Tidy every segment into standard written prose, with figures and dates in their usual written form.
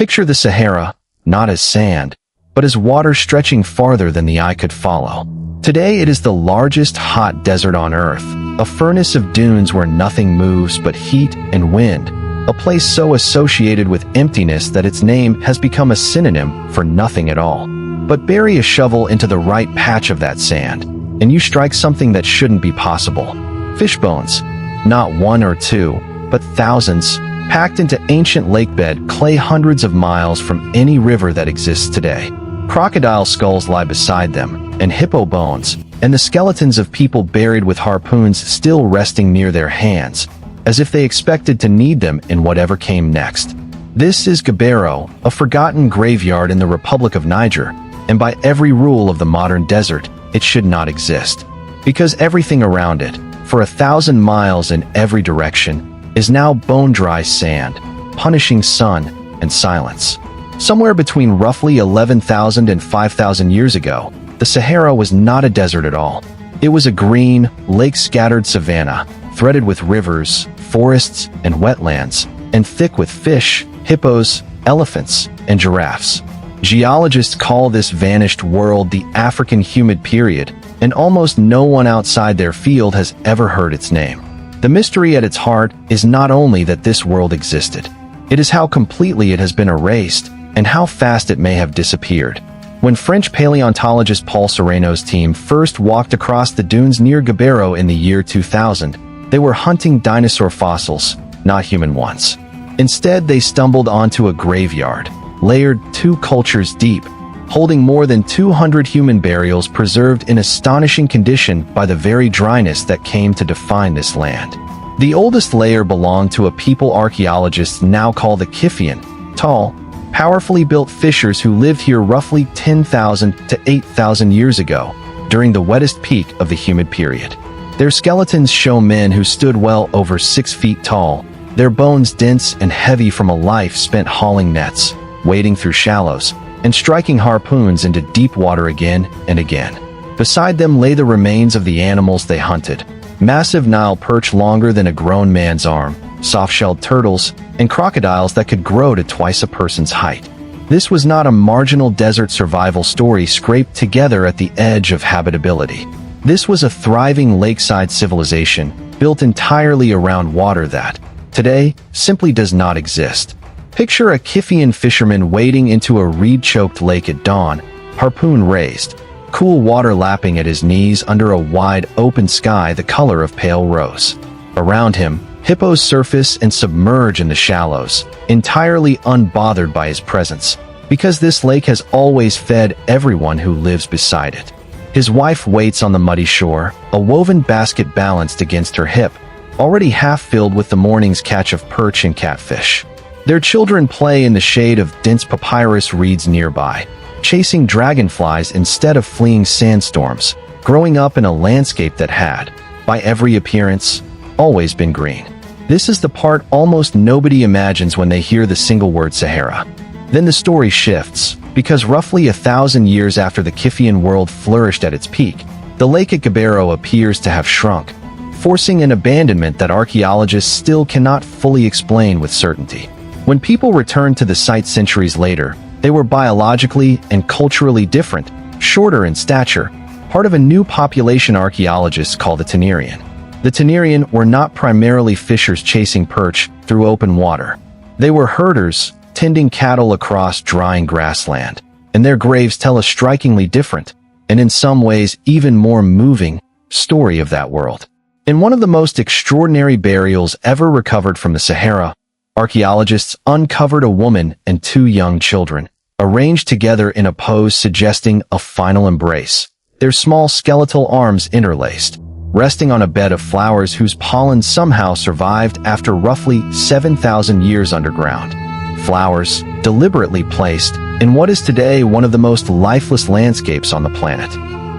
Picture the Sahara, not as sand, but as water stretching farther than the eye could follow. Today it is the largest hot desert on Earth, a furnace of dunes where nothing moves but heat and wind, a place so associated with emptiness that its name has become a synonym for nothing at all. But bury a shovel into the right patch of that sand, and you strike something that shouldn't be possible. Fish bones. Not one or two, but thousands, packed into ancient lakebed clay hundreds of miles from any river that exists today. Crocodile skulls lie beside them, and hippo bones, and the skeletons of people buried with harpoons still resting near their hands, as if they expected to need them in whatever came next. This is Gobero, a forgotten graveyard in the Republic of Niger, and by every rule of the modern desert, it should not exist. Because everything around it, for 1,000 miles in every direction, is now bone-dry sand, punishing sun and silence. Somewhere between roughly 11,000 and 5,000 years ago, the Sahara was not a desert at all. It was a green, lake-scattered savanna, threaded with rivers, forests, and wetlands, and thick with fish, hippos, elephants, and giraffes. Geologists call this vanished world the African Humid Period, and almost no one outside their field has ever heard its name. The mystery at its heart is not only that this world existed, it is how completely it has been erased and how fast it may have disappeared. When French paleontologist Paul Sereno's team first walked across the dunes near Gobero in the year 2000, they were hunting dinosaur fossils, not human ones. Instead, they stumbled onto a graveyard, layered 2 cultures deep, holding more than 200 human burials preserved in astonishing condition by the very dryness that came to define this land. The oldest layer belonged to a people archaeologists now call the Kiffian, tall, powerfully built fissures who lived here roughly 10,000 to 8,000 years ago, during the wettest peak of the humid period. Their skeletons show men who stood well over 6 feet tall, their bones dense and heavy from a life spent hauling nets, wading through shallows, and striking harpoons into deep water again and again. Beside them lay the remains of the animals they hunted: massive Nile perch longer than a grown man's arm, soft-shelled turtles, and crocodiles that could grow to twice a person's height. This was not a marginal desert survival story scraped together at the edge of habitability. This was a thriving lakeside civilization built entirely around water that, today, simply does not exist. Picture a Kiffian fisherman wading into a reed-choked lake at dawn, harpoon raised, cool water lapping at his knees under a wide, open sky the color of pale rose. Around him, hippos surface and submerge in the shallows, entirely unbothered by his presence, because this lake has always fed everyone who lives beside it. His wife waits on the muddy shore, a woven basket balanced against her hip, already half filled with the morning's catch of perch and catfish. Their children play in the shade of dense papyrus reeds nearby, chasing dragonflies instead of fleeing sandstorms, growing up in a landscape that had, by every appearance, always been green. This is the part almost nobody imagines when they hear the single word Sahara. Then the story shifts, because roughly 1,000 years after the Kiffian world flourished at its peak, the lake at Gobero appears to have shrunk, forcing an abandonment that archaeologists still cannot fully explain with certainty. When people returned to the site centuries later, they were biologically and culturally different, shorter in stature, part of a new population archaeologists call the Tenerian. The Tenerian were not primarily fishers chasing perch through open water. They were herders, tending cattle across drying grassland, and their graves tell a strikingly different, and in some ways even more moving, story of that world. In one of the most extraordinary burials ever recovered from the Sahara, archaeologists uncovered a woman and 2 young children, arranged together in a pose suggesting a final embrace, their small skeletal arms interlaced, resting on a bed of flowers whose pollen somehow survived after roughly 7,000 years underground. Flowers, deliberately placed in what is today one of the most lifeless landscapes on the planet.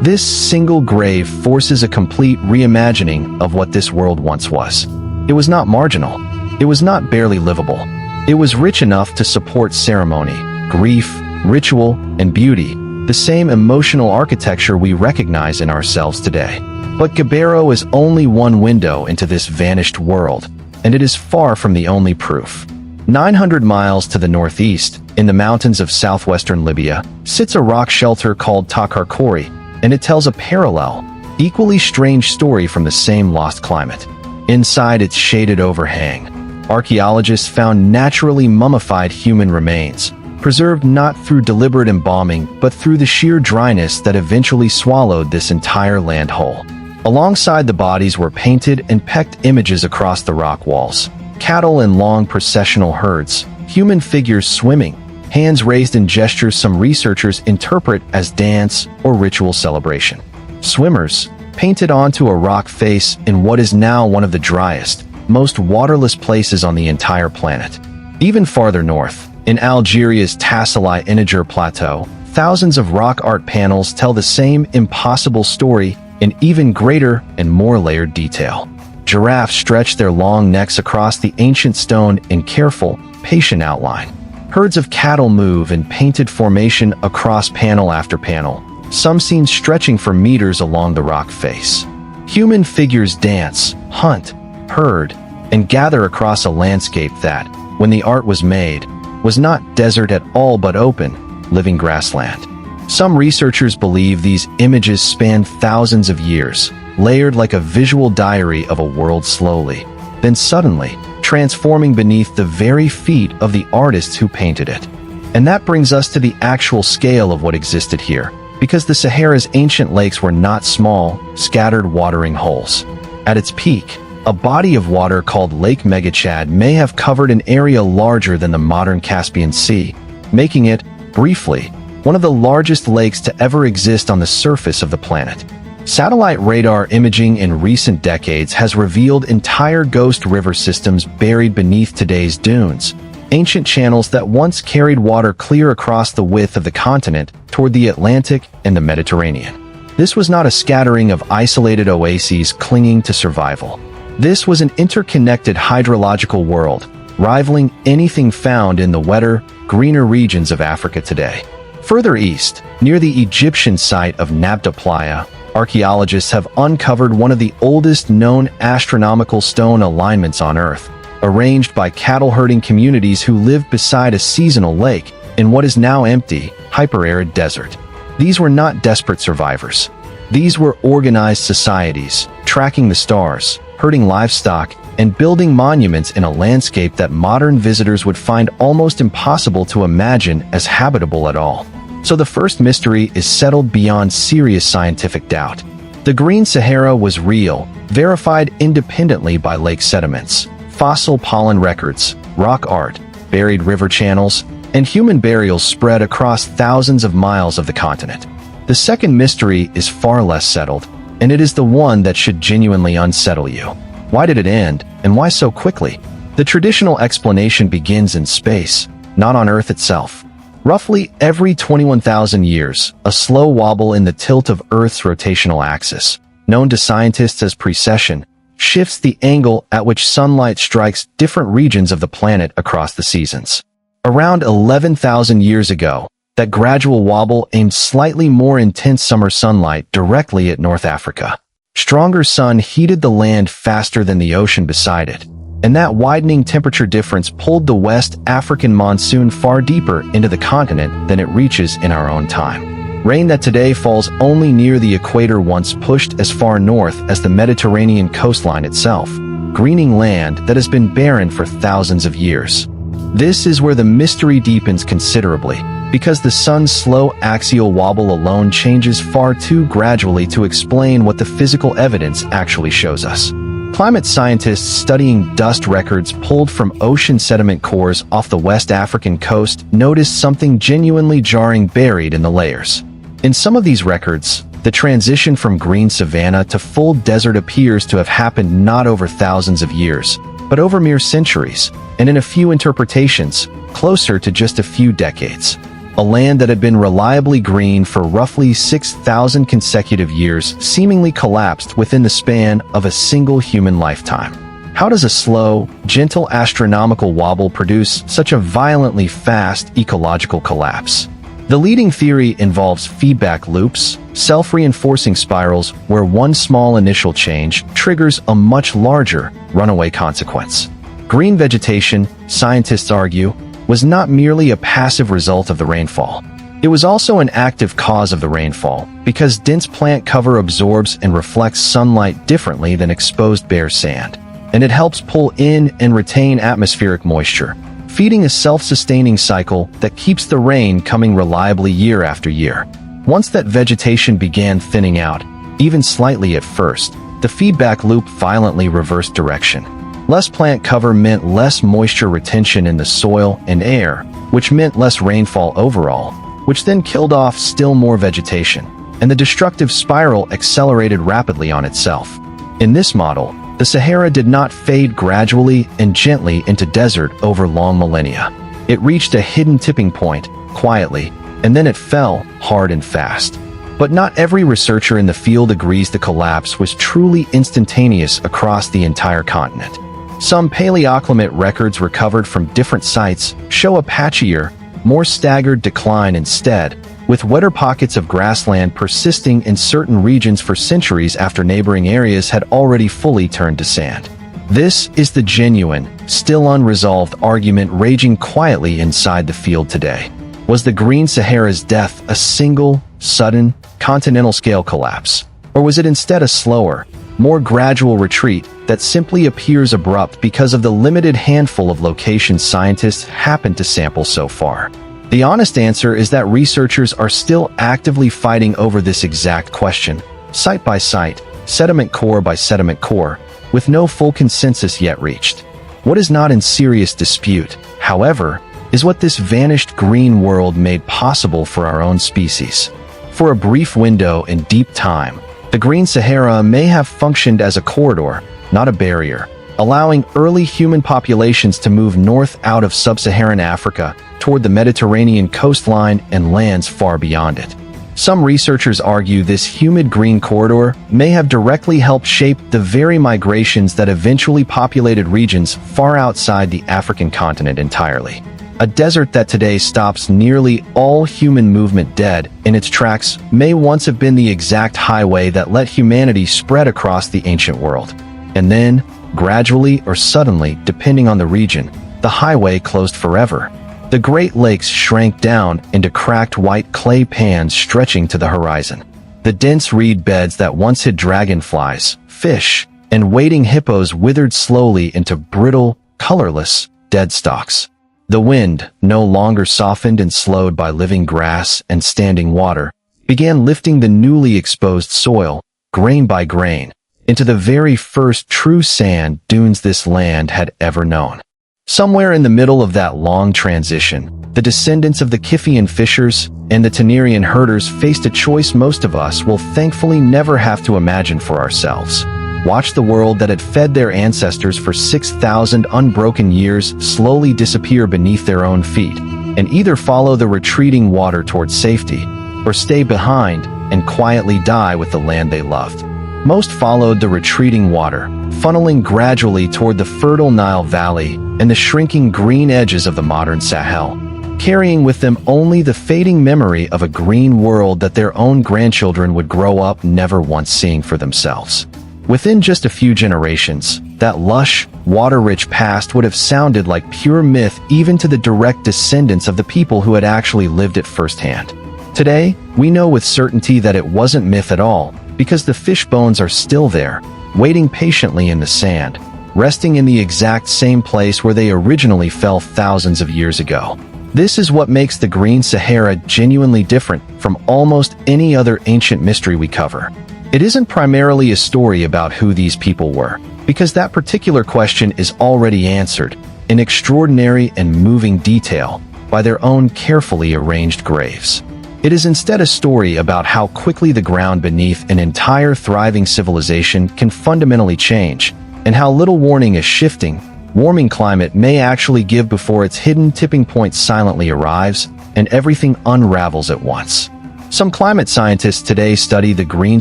This single grave forces a complete reimagining of what this world once was. It was not marginal. It was not barely livable. It was rich enough to support ceremony, grief, ritual, and beauty, the same emotional architecture we recognize in ourselves today. But Gobero is only one window into this vanished world, and it is far from the only proof. 900 miles to the northeast, in the mountains of southwestern Libya, sits a rock shelter called Takarkori, and it tells a parallel, equally strange story from the same lost climate. Inside its shaded overhang, archaeologists found naturally mummified human remains, preserved not through deliberate embalming but through the sheer dryness that eventually swallowed this entire land whole. Alongside the bodies were painted and pecked images across the rock walls. Cattle in long processional herds, human figures swimming, hands raised in gestures some researchers interpret as dance or ritual celebration. Swimmers, painted onto a rock face in what is now one of the driest, most waterless places on the entire planet. Even farther north, in Algeria's Tassili Niger plateau, thousands of rock art panels tell the same impossible story in even greater and more layered detail. Giraffes stretch their long necks across the ancient stone in careful, patient outline. Herds of cattle move in painted formation across panel after panel, some seen stretching for meters along the rock face. Human figures dance, hunt, herd, and gather across a landscape that, when the art was made, was not desert at all but open, living grassland. Some researchers believe these images span thousands of years, layered like a visual diary of a world slowly, then suddenly transforming beneath the very feet of the artists who painted it. And that brings us to the actual scale of what existed here, because the Sahara's ancient lakes were not small, scattered watering holes. At its peak, a body of water called Lake Megachad may have covered an area larger than the modern Caspian Sea, making it, briefly, one of the largest lakes to ever exist on the surface of the planet. Satellite radar imaging in recent decades has revealed entire ghost river systems buried beneath today's dunes, ancient channels that once carried water clear across the width of the continent toward the Atlantic and the Mediterranean. This was not a scattering of isolated oases clinging to survival. This was an interconnected hydrological world, rivaling anything found in the wetter, greener regions of Africa today. Further east, near the Egyptian site of Nabta Playa, archaeologists have uncovered one of the oldest known astronomical stone alignments on Earth, arranged by cattle-herding communities who lived beside a seasonal lake in what is now empty, hyper-arid desert. These were not desperate survivors. These were organized societies, tracking the stars, herding livestock, and building monuments in a landscape that modern visitors would find almost impossible to imagine as habitable at all. So the first mystery is settled beyond serious scientific doubt. The Green Sahara was real, verified independently by lake sediments, fossil pollen records, rock art, buried river channels, and human burials spread across thousands of miles of the continent. The second mystery is far less settled, and it is the one that should genuinely unsettle you. Why did it end, and why so quickly? The traditional explanation begins in space, not on Earth itself. Roughly every 21,000 years, a slow wobble in the tilt of Earth's rotational axis, known to scientists as precession, shifts the angle at which sunlight strikes different regions of the planet across the seasons. Around 11,000 years ago, that gradual wobble aimed slightly more intense summer sunlight directly at North Africa. Stronger sun heated the land faster than the ocean beside it, and that widening temperature difference pulled the West African monsoon far deeper into the continent than it reaches in our own time. Rain that today falls only near the equator once pushed as far north as the Mediterranean coastline itself, greening land that has been barren for thousands of years. This is where the mystery deepens considerably, because the sun's slow axial wobble alone changes far too gradually to explain what the physical evidence actually shows us. Climate scientists studying dust records pulled from ocean sediment cores off the West African coast noticed something genuinely jarring buried in the layers. In some of these records, the transition from green savanna to full desert appears to have happened not over thousands of years, but over mere centuries, and in a few interpretations, closer to just a few decades. A land that had been reliably green for roughly 6,000 consecutive years seemingly collapsed within the span of a single human lifetime. How does a slow, gentle astronomical wobble produce such a violently fast ecological collapse? The leading theory involves feedback loops, self-reinforcing spirals where one small initial change triggers a much larger, runaway consequence. green vegetation, scientists argue, was not merely a passive result of the rainfall. It was also an active cause of the rainfall, because dense plant cover absorbs and reflects sunlight differently than exposed bare sand, and it helps pull in and retain atmospheric moisture, feeding a self-sustaining cycle that keeps the rain coming reliably year after year. Once that vegetation began thinning out, even slightly at first, the feedback loop violently reversed direction. Less plant cover meant less moisture retention in the soil and air, which meant less rainfall overall, which then killed off still more vegetation, and the destructive spiral accelerated rapidly on itself. In this model, the Sahara did not fade gradually and gently into desert over long millennia. It reached a hidden tipping point, quietly, and then it fell, hard and fast. But not every researcher in the field agrees the collapse was truly instantaneous across the entire continent. Some paleoclimate records recovered from different sites show a patchier, more staggered decline instead, with wetter pockets of grassland persisting in certain regions for centuries after neighboring areas had already fully turned to sand. This is the genuine, still unresolved argument raging quietly inside the field today. Was the Green Sahara's death a single, sudden, continental-scale collapse? Or was it instead a slower, more gradual retreat that simply appears abrupt because of the limited handful of locations scientists happened to sample so far? The honest answer is that researchers are still actively fighting over this exact question, site by site, sediment core by sediment core, with no full consensus yet reached. What is not in serious dispute, however, is what this vanished green world made possible for our own species. For a brief window in deep time, the Green Sahara may have functioned as a corridor, not a barrier, allowing early human populations to move north out of sub-Saharan Africa toward the Mediterranean coastline and lands far beyond it. Some researchers argue this humid green corridor may have directly helped shape the very migrations that eventually populated regions far outside the African continent entirely. A desert that today stops nearly all human movement dead in its tracks may once have been the exact highway that let humanity spread across the ancient world. And then, gradually or suddenly, depending on the region, the highway closed forever. The Great Lakes shrank down into cracked white clay pans stretching to the horizon. The dense reed beds that once hid dragonflies, fish, and wading hippos withered slowly into brittle, colorless, dead stalks. The wind, no longer softened and slowed by living grass and standing water, began lifting the newly exposed soil, grain by grain, into the very first true sand dunes this land had ever known. Somewhere in the middle of that long transition, the descendants of the Kiffian fishers and the Tenerian herders faced a choice most of us will thankfully never have to imagine for ourselves. Watch the world that had fed their ancestors for 6,000 unbroken years slowly disappear beneath their own feet, and either follow the retreating water towards safety, or stay behind and quietly die with the land they loved. Most followed the retreating water, funneling gradually toward the fertile Nile Valley and the shrinking green edges of the modern Sahel, carrying with them only the fading memory of a green world that their own grandchildren would grow up never once seeing for themselves. Within just a few generations, that lush, water-rich past would have sounded like pure myth even to the direct descendants of the people who had actually lived it firsthand. Today, we know with certainty that it wasn't myth at all, because the fish bones are still there, waiting patiently in the sand, resting in the exact same place where they originally fell thousands of years ago. This is what makes the Green Sahara genuinely different from almost any other ancient mystery we cover. It isn't primarily a story about who these people were, because that particular question is already answered, in extraordinary and moving detail, by their own carefully arranged graves. It is instead a story about how quickly the ground beneath an entire thriving civilization can fundamentally change, and how little warning a shifting, warming climate may actually give before its hidden tipping point silently arrives, and everything unravels at once. Some climate scientists today study the Green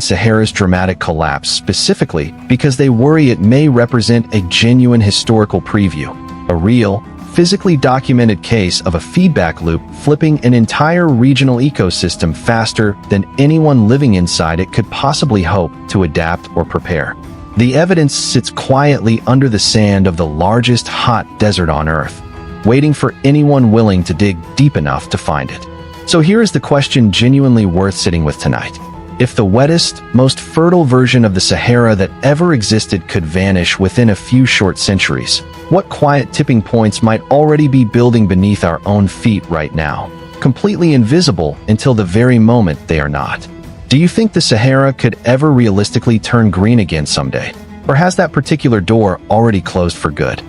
Sahara's dramatic collapse specifically because they worry it may represent a genuine historical preview, a real, physically documented case of a feedback loop flipping an entire regional ecosystem faster than anyone living inside it could possibly hope to adapt or prepare. The evidence sits quietly under the sand of the largest hot desert on Earth, waiting for anyone willing to dig deep enough to find it. So here is the question genuinely worth sitting with tonight. If the wettest, most fertile version of the Sahara that ever existed could vanish within a few short centuries, what quiet tipping points might already be building beneath our own feet right now, completely invisible until the very moment they are not? Do you think the Sahara could ever realistically turn green again someday? Or has that particular door already closed for good?